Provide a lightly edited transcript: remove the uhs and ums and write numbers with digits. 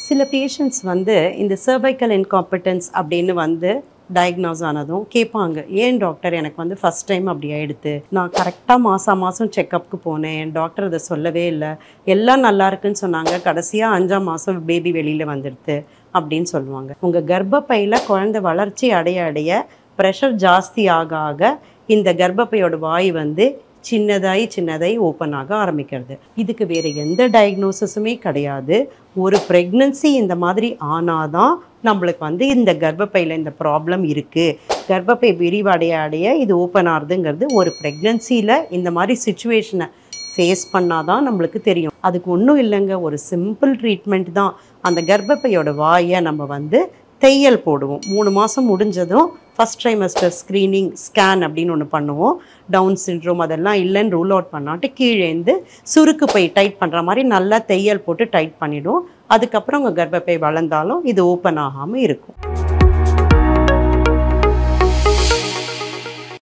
சில பேஷண்ட்ஸ் வந்து இந்த cervical incompetence அப்படின்னு வந்து டயக்னோஸ் ஆனதும் கேட்பாங்க, ஏன் டாக்டர் எனக்கு வந்து ஃபஸ்ட் டைம் அப்படி ஆயிடுத்து, நான் கரெக்டாக மாதம் செக்கப்புக்கு போனேன், என் டாக்டர் அதை சொல்லவே இல்லை, எல்லாம் நல்லா இருக்குன்னு சொன்னாங்க, கடைசியாக 5ஆம் மாதம் பேபி வெளியில் வந்துடுது அப்படின்னு சொல்லுவாங்க. உங்கள் கர்ப்பப்பையில் குழந்தை வளர்ச்சி அடைய ப்ரெஷர் ஜாஸ்தி ஆக இந்த கர்ப்பப்பையோட வாய் வந்து சின்னதாகி ஓப்பன் ஆக ஆரம்பிக்கிறது. இதுக்கு வேறு எந்த டயக்னோசிஸுமே கிடையாது. ஒரு ப்ரெக்னன்சி இந்த மாதிரி ஆனாதான் நம்மளுக்கு வந்து இந்த கர்ப்பப்பையில் இந்த ப்ராப்ளம் இருக்குது, கர்ப்பப்பை விரிவடைய இது ஓப்பன் ஆகுதுங்கிறது ஒரு ப்ரெக்னன்சியில் இந்த மாதிரி சிச்சுவேஷனை ஃபேஸ் பண்ணாதான் நம்மளுக்கு தெரியும். அதுக்கு ஒன்றும் இல்லைங்க, ஒரு சிம்பிள் ட்ரீட்மெண்ட் தான். அந்த கர்ப்பப்பையோட வாயை நம்ம வந்து தையல் போடுவோம். 3 மாதம் முடிஞ்சதும் ஃபஸ்ட் ட்ரைமஸ்டர் ஸ்க்ரீனிங் ஸ்கேன் அப்படின்னு ஒன்று பண்ணுவோம். டவுன் சிண்ட்ரோம் அதெல்லாம் இல்லைன்னு ரூல் அவுட் பண்ணாட்டு கீழேந்து சுருக்கு பை டைட் பண்ணுற மாதிரி நல்லா தையல் போட்டு டைட் பண்ணிவிடுவோம். அதுக்கப்புறம் உங்கள் கர்ப்பப்பை வளர்ந்தாலும் இது ஓப்பன் ஆகாமல் இருக்கும்.